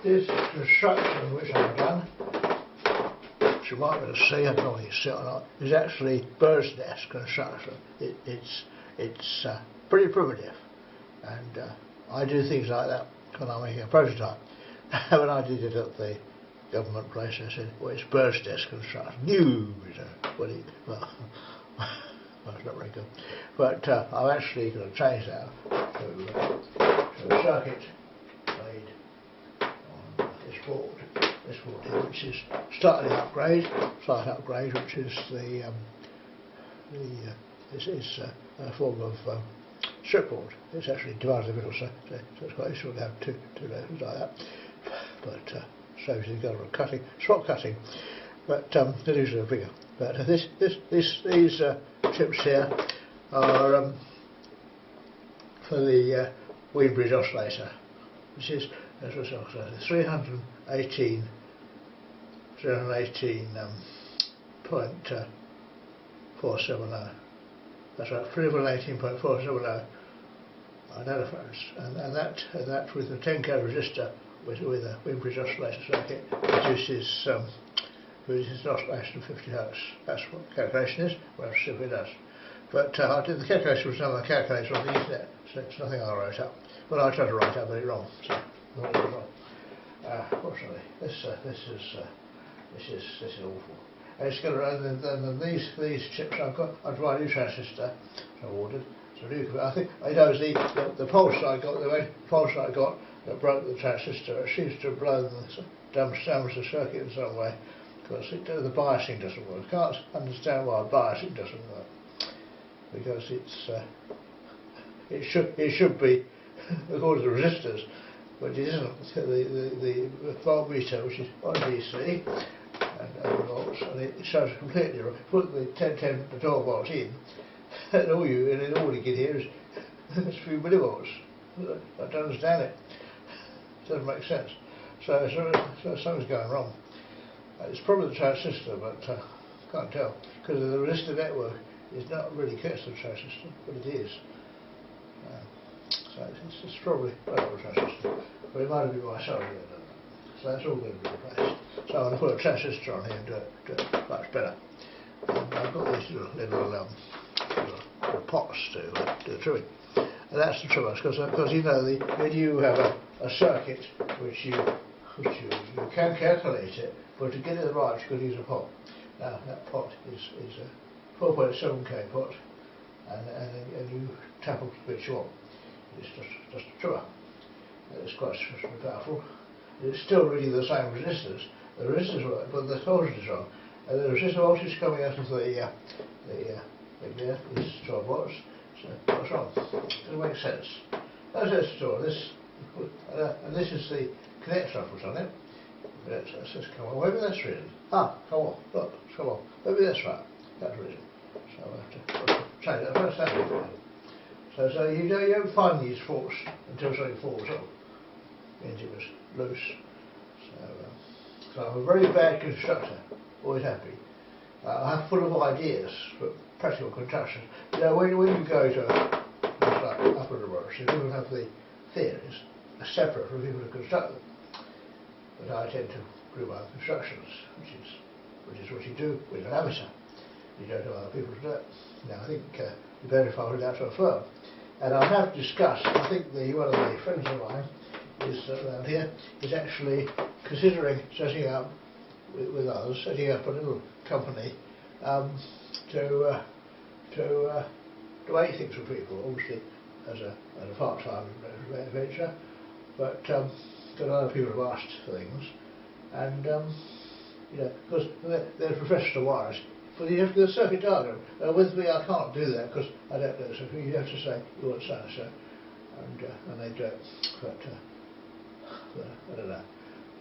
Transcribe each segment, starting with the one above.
this construction which I've done, which you might be able to see, I don't know if you see it or not, is actually bird's nest construction. It's pretty primitive, and I do things like that when I'm making a prototype. When I did it at the government place, I said, well, it's bird's nest construction. New, well, it's not very good. But I'm actually going to change that to a circuit made on this board here, which is slightly upgrade, which is this is a form of strip board. It's actually divided in the middle, so it's quite useful to have two levels like that. But saves you the of cutting, spot cutting. But they're usually bigger. But these chips here are for the Wheatbridge oscillator, which is 318.470. That's right, 318.470 nanophones, and that with a 10k resistor with a Wheatbridge oscillator circuit produces an oscillation of 50 Hz. That's what the calculation is. Well, see if it does. But I did the calculation was done on the calculator on the internet, so it's nothing I wrote up. Well, I tried to write up, but it's wrong. So I got it wrong. Fortunately, this is awful. And it's going to run. Then these chips I've got a new transistor I ordered. So I think it was the pulse I got. The pulse I got that broke the transistor. It seems to have blown the damaged the circuit in some way, because the biasing doesn't work. I can't understand why biasing doesn't work, because it should be according to the resistors, but it isn't. The voltmeter, which is on DC and volts, and it shows completely wrong. Put the 10 to 12 volts in, and all you get here is a few millivolts. I don't understand it. It doesn't make sense. So something's going wrong. It's probably the transistor, but can't tell, because the resistor network is not really connected to the transistor, but it is. So it's probably the transistor, but it might have been my soldering. So that's all going to be replaced. So I'm going to put a transistor on here and do it much better. And I've got these little pots to do the trimming. And that's the trouble, because you know when you have a circuit which you can calculate it, but to get it right you've got to use a pot. Now that pot is a 4.7k pot, and you tap up the bit you want. It's just a trimmer. It's quite powerful. It's still reading the same resistors. The resistors work, but the voltage is wrong. And the resistor voltage coming out of the thing there is 12 volts. So what's wrong? Doesn't make sense. That's it. And this is the connector I put on it. Let's just come on. Maybe that's reason. Come on. Look, come on. Maybe that's right. That's reason. So I have to change that first time. So you don't find these faults until something falls off. Means it was loose. So I'm a very bad constructor. Always happy. I'm full of ideas for practical construction. You know, when you go to like upper laboratory, people have the theories separate from people who construct them. But I tend to do my constructions, which is what you do with an amateur. You don't have other people to do it. Now I think you better if I went out to a firm. And I have discussed, I think one of the friends of mine is around here, is actually considering setting up with others, setting up a little company to make things for people, obviously as a part-time venture, but because other people have asked for things, and you know, because they're professional to wires, but you have to do a circuit diagram. With me, I can't do that because I don't know. So you have to say you want so and so, and they do it. But I don't know.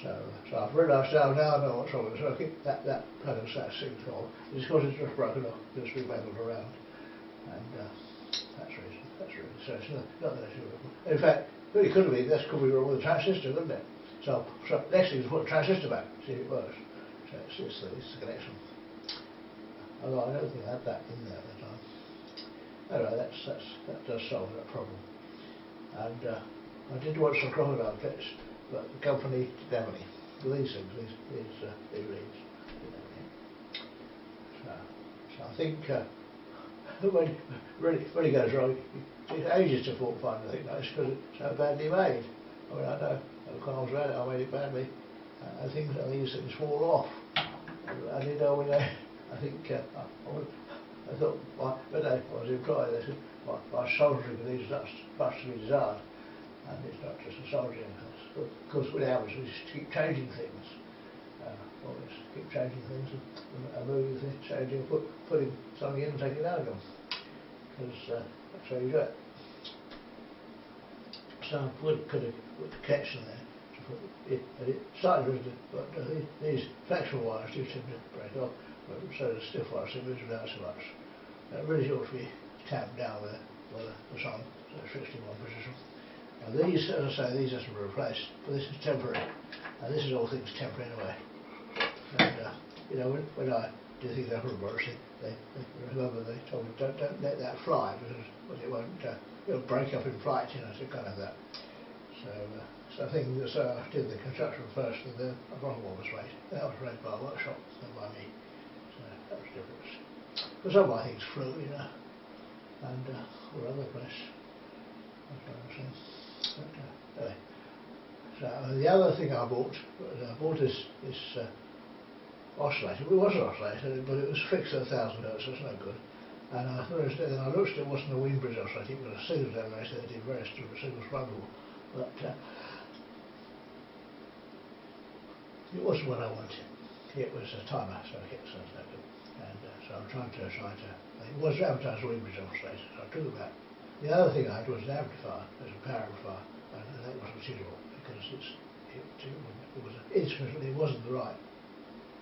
So I've realised now I know what's wrong with the circuit. That pattern sat six volt. It's because it's just broken off. It's been mangled around, and that's the reason. So it's not that issue. In fact, really could be this could be wrong with the transistor, couldn't it? So next thing is put the transistor back, see if it works. So it's the connection. Although I don't think I had that in there at the time. Anyway, that does solve that problem. And I did watch some crocodile clips but the company didn't have any. These things, these reeds, didn't have any. So I think when really goes wrong, it takes ages to fault find the thing, because it's so badly made. I mean, I know cars around it, I made it badly. These things fall off. I didn't know when I think I thought when I was employed, they said my soldering needs much to be desired, and it's not just a soldering. Of course, with ours, we just keep changing things. Always keep changing things and moving things, changing, putting something in and taking it out again. Because that's how you do it. So I put a connection there to put it, and it started with but these flexible wires do tend to break off, but so the stiff wires they move around so much. It really ought to be tamped down with the sun, so it's fixed in one position. Now these, as I say, these have to be replaced, but this is temporary, and this is all things temporary anyway. And you know, when I do things after laboratory, they remember they told me don't let that fly because it won't it'll break up in flight, you know, so kind of that. So I think I did the construction first, and the bottom one was made. That was made by a workshop, not by me. So that was different. But some of my things flew, you know, and all over the place. That's what I'm saying. But, anyway. So the other thing I bought this oscillator. It was an oscillator, but it was fixed at 1,000 hertz, so it's no good. And I looked at it, it wasn't a wind bridge oscillator, it was a signal generator that did various different signals runable. But it wasn't what I wanted. It was a timer circuit, so it's no good. And so I'm trying to, it was advertised as a wind bridge oscillator, so I took it back. The other thing I had was an amplifier, it was a power amplifier, and that wasn't suitable because it was an instrument, but it wasn't the right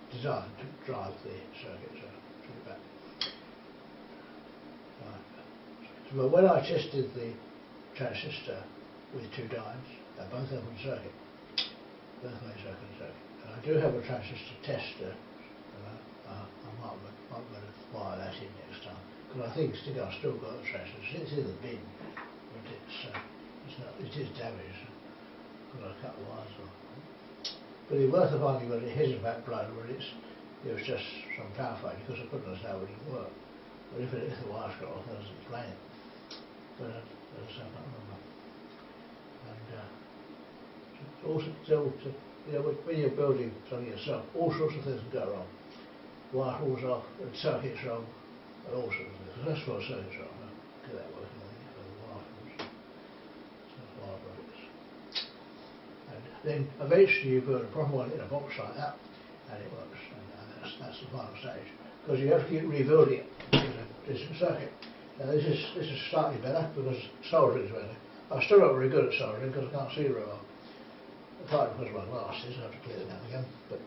design to drive the circuit, so I took it back. But when I tested the transistor with two diodes, they both open circuit. Both made circuit. And I do have a transistor tester, and I might wire that in next time. Because I think I've still got the transistor. It's in the bin, but it is damaged. Because I cut the wires off. But it's worth finding when it hits a back blow, when it was just some power failure, because I couldn't understand it didn't work. But if the wires got off, I was explaining it. But as I say, I can't remember. And also, you know, when you're building something yourself, all sorts of things can go wrong. Wire falls off, and circuits wrong, and all sorts of things. So that's why circuits wrong. Get that working on it, the wire falls. So wire breaks. And then eventually you build a proper one in a box like that, and it works. And that's the final stage. Because you have to keep rebuilding it to a circuit. Now this is slightly better because soldering is better. I'm still not very good at soldering because I can't see very well. Partly because of my glasses, I have to clear them out again, but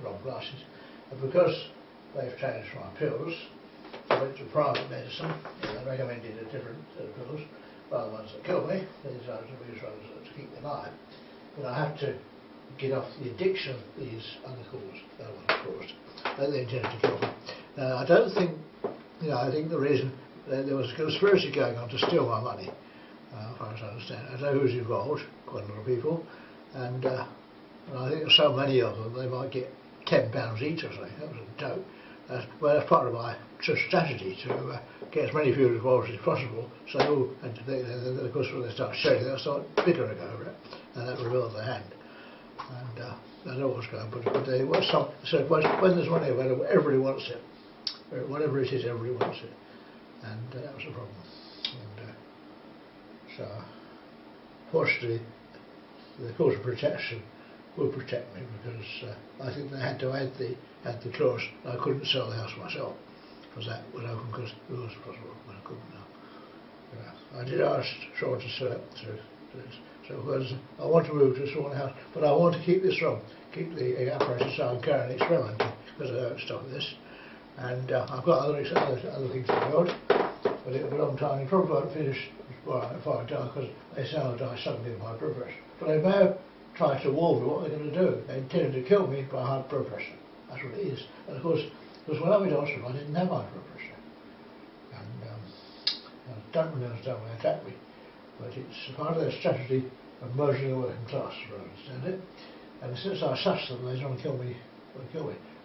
wrong glasses. And because they've changed my pills, I went to private medicine, and they recommended a different set of pills, rather the ones that kill me. They decided to use ones to keep me alive. But I had to get off the addiction these other caused. They intended to kill me. Now I don't think, you know, I think the reason there was a conspiracy going on to steal my money, as far as I understand. I don't know who's involved, quite a lot of people, and I think there's so many of them, they might get £10 each or something. That was a joke. Well, that's part of my strategy to get as many people involved as possible. So, and then of course when they start sharing, they'll start bickering over it, and that reveals their hand. And I know what's going on, but there was some. So when there's money available, everybody wants it. Whatever it is, everybody wants it, and that was the problem. And so, fortunately, the course of protection will protect me because I think they had to add the clause I couldn't sell the house myself because that was open because it was possible, but I couldn't now. I did ask Sean to sell it through this. So I want to move to a smaller house, but I want to keep this from, keep the apparatus so I can carry on experimenting because I don't stop this. And I've got other things to build, but it'll be a long time. You probably won't finish before I die because they say I'll die suddenly of high blood pressure. But they may have tried to warn me what they're going to do. They intended to kill me by high blood pressure. That's what it is. And of course, because when I went to hospital, I didn't have high blood pressure. And I don't really understand why they attacked me. But it's part of their strategy and merging the working class, as I understand it. And since I sussed them, they want to kill me.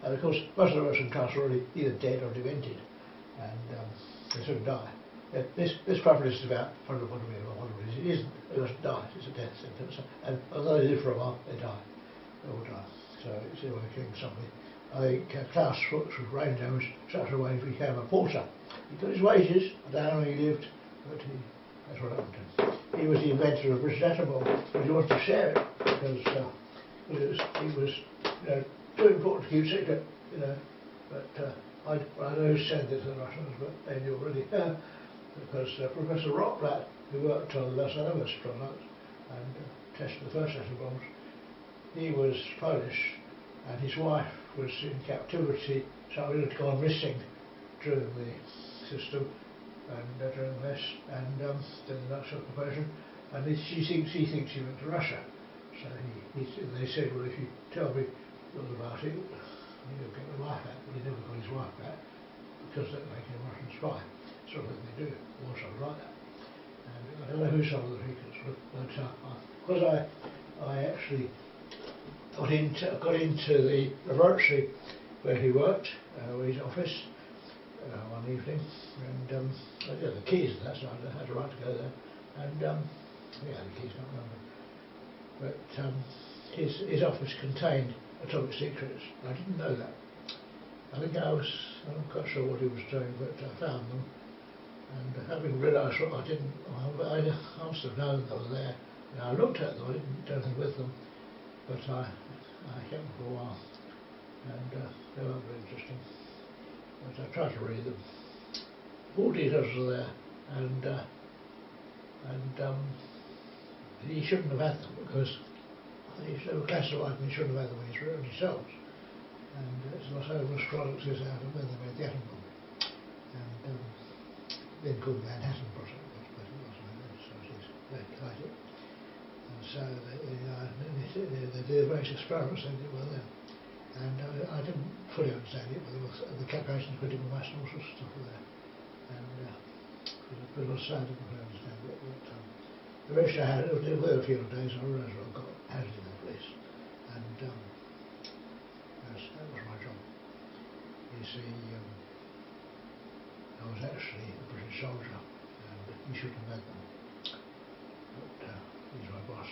And of course, most of the working class were already either dead or demented, and they soon die. This property is about what it is. It isn't. It doesn't die. It's a death sentence. And although they live for a while, they die. They all die. So it's the way of killing somebody. I think Klaus Fuchs was brain damaged such a way he became a porter. He got his wages. I don't know how he lived, but that's what happened to him. He was the inventor of British Atom Bomb, but he wanted to share it because he was too important to keep secret, But I know who sent it to the Russians, but they knew already. Because Professor Rotblat, who worked on the Los Alamos product and tested the first atom bombs, he was Polish, and his wife was in captivity, so he had gone missing during the system and during this, and during the Nazi occupation, and she thinks he went to Russia. So they said, well, if you tell me all about it, you'll get the wife back. But he never got his wife back because that make him a Russian spy. Sort of thing they do. War something like that. And I don't know who some of the figures were, but because I actually got into the laboratory where he worked, his office, one evening, and I got the keys to that, so I had a right to go there. And the keys, I can't remember. But his office contained atomic secrets. I didn't know that. I think I'm not quite sure what he was doing, but I found them. And having realised what I must have known they were there. And I looked at them, I didn't do anything with them, but I kept them for a while. And they weren't very interesting. But I tried to read them. All details were there, and he shouldn't have had them because they were classified and he shouldn't have had them in his room himself. And it's Los Alamos products is out of when they made the atom bomb. And then called the Manhattan Project, but it wasn't, so it is very exciting. And so they did various experiments, they did well then. And I didn't fully understand it, but the calculations for critical mass and all sorts of stuff were there. And it was sad, I didn't fully understand it. But eventually I had it within a few days, I realised what I got handed in the police. And that was my job. You see, I was actually a British soldier, and he shouldn't have had them. But he's my boss.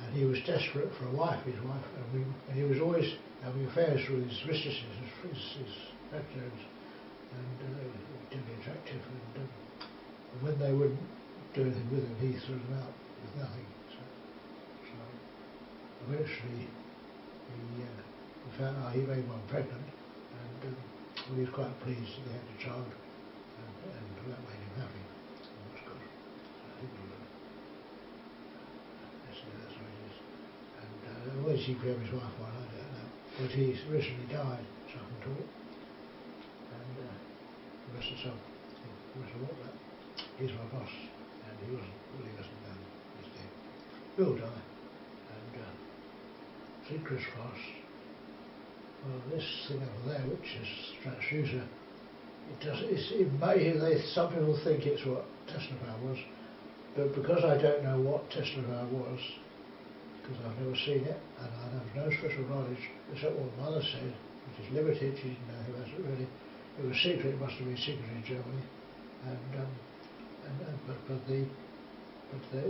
And he was desperate for a wife, his wife, and he was always having affairs with his mistresses, his secretaries, and they were particularly attractive. And when they wouldn't do anything with him, he threw them out with nothing. So eventually he found out he made one pregnant, and he was quite pleased that they had a child, and that made him happy. That was good. So he was that's what it is. And whether he became his wife or not, I don't know. But he recently died, so I can talk. And the rest of that, he's my boss, and he wasn't done. He's dead. We all die. And secrets past. Well, this thing over there, which is transfusor, some people think it's what Tesla was, but because I don't know what Tesla was, because I've never seen it, and I have no special knowledge except what Mother said, which is limited. She didn't know who has it really. It was secret. It must have been secret in Germany, but they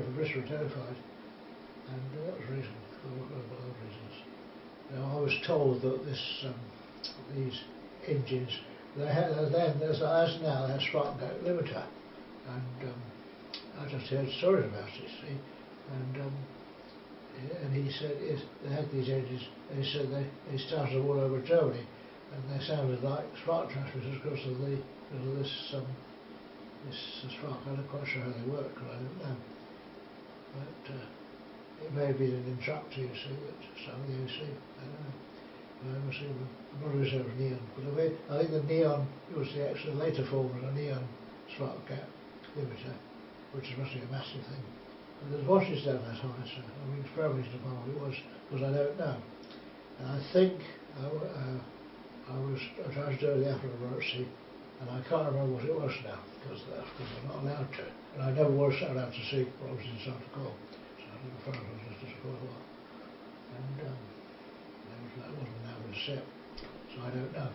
were terrified, and that was the reason for other reasons. Now I was told that these engines, they had then as now they have spark gap limiter, and I just heard stories about it. See, and he said they had these engines, and he said they started them all over Germany, and they sounded like spark transmitters because of this spark. I'm not quite sure how they work, because I don't know. But it may have been an interrupter, you see, that some of you see. I don't know. I'm not always over neon, but I think the neon was the actual later form of a neon spark gap limiter, which must be a massive thing. And the voltage down that high, so I mean, experiments upon what it was, because I don't know. And I think I tried to do the apple laboratory, and I can't remember what it was now, because I'm not allowed to. And I never was allowed to see what was inside the core. So I didn't find it was just quite a while. And that wasn't now been set, so I don't know.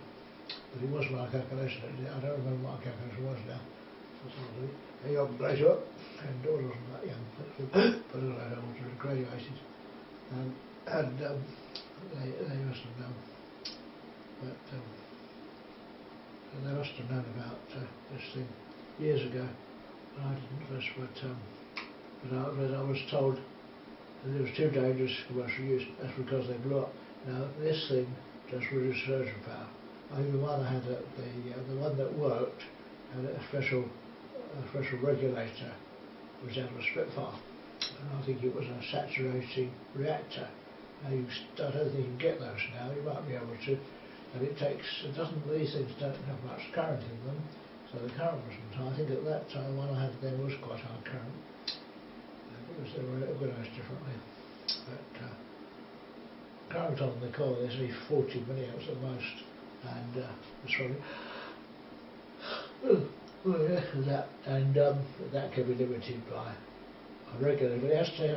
But it was my calculation. I don't remember what my calculation was now. A young graduate, and daughter wasn't that young, but I don't want to have graduated. And they must have known. But they must have known about this thing years ago. I didn't first, but I was told that it was too dangerous for commercial use. That's because they blew up. Now this thing just reduced surgeon power. I think the one I had, the one that worked, had a special regulator, was out of a Spitfire, and I think it was a saturating reactor. Now I don't think you can get those now. You might be able to, but these things don't have much current in them, so the current wasn't high. I think at that time one I had then was quite high current. They were organised differently, but current on the core is only 40 milliamps at most, and it's probably that can be limited by a regulator. But it has to say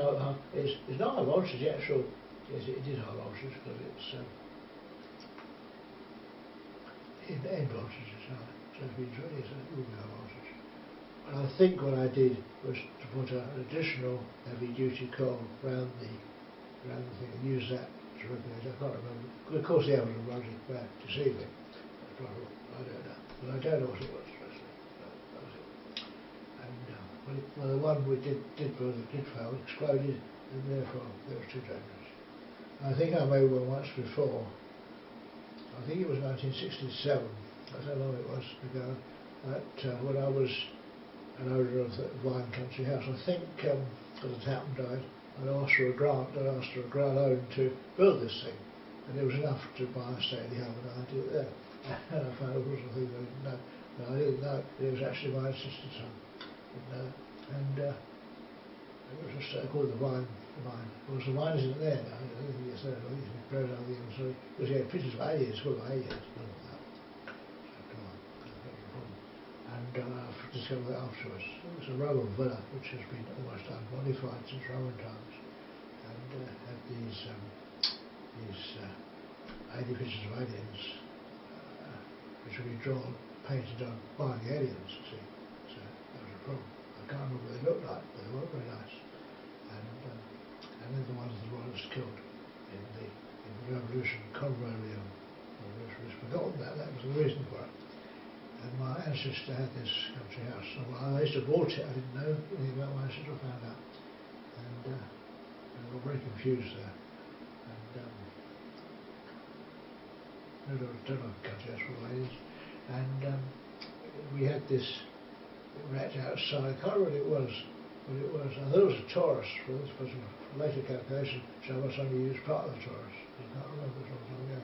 it's not high voltage. The actual it is high voltage, but it's end voltage is high, so it will be high voltage. And I think what I did was to put an additional heavy duty coil around the thing and use that to regulate. I can't remember. Of course the evidence was deceiving. I don't know. But I don't know what it was. And the one we did fail, exploded, and therefore it was too dangerous. I think I made one once before. I think it was 1967. That's how long it was ago. When I was an owner of the Vine Country House, I think because Tappen died, I asked for a grant loan to build this thing, and it was enough to buy a stately home, and I did it there. And I found it wasn't a thing I didn't know. No, I didn't know it was actually my sister's home. And it was just called the Vine. Of course, the vine isn't there now. I don't think it's there. I think it's been grown out of the inside. Because he had pictures of aliens, full of aliens. And I've discovered that afterwards. It was a Roman villa which has been almost unmodified since Roman times, and had these 80 pictures of aliens, which had been drawn, painted on by the aliens. You see, so that was a problem. I can't remember what they looked like, but they weren't very nice. And then the ones the royalists killed in the revolution, Conroe revolution. We've forgotten that. That was the reason for it. And my ancestor had this country house. So I used to bought it. I didn't know anything about my ancestor. I found out, and I got very confused there. And I don't know country house what it is. And we had this rat outside. I can't remember what it was. I thought it was a Taurus, but this was a later calculation, so I must only use part of the Taurus. I can't remember it was long ago.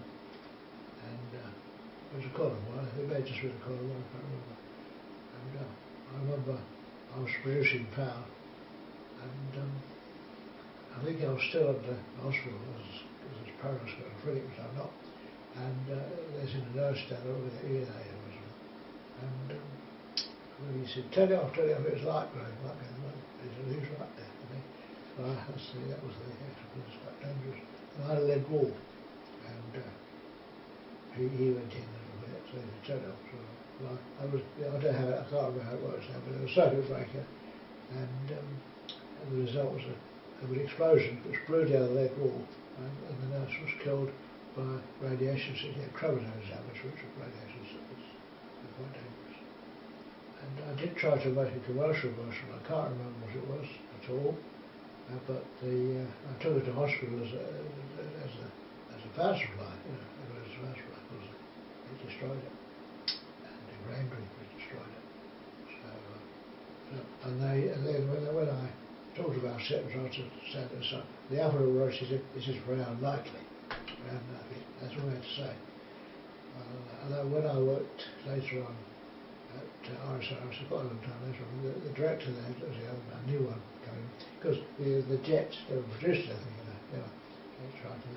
And it was a column one. It may have just been a column one, I can't remember. And I remember I was producing power, and I think I was still at the hospital because it's paralytic, which I'm not. And there's a nurse down there with an ear and he said, turn it off, it was light growing, he was right there, I think. So that was the actual, it was quite dangerous. And I had a lead wall, and he went in a little bit, so he said, turn it off. So I don't know I can't remember how it works now, but it was a circuit breaker, and the result was an explosion which blew down the lead wall, and the nurse was killed by radiation sickness, chromosome damage, which was radiation sickness. Quite dangerous. And I did try to make a commercial version. I can't remember what it was at all, but I took it to hospital as a power supply. It was a power supply because they destroyed it, and the brain group destroyed it. And then when I talked about it, I tried to stand it aside. The other wrote said this is very unlikely. That's all I had to say. And when I worked later on at RSR, quite a long time later on, the director there, a new one coming, because the jets, they were produced, I think, they tried to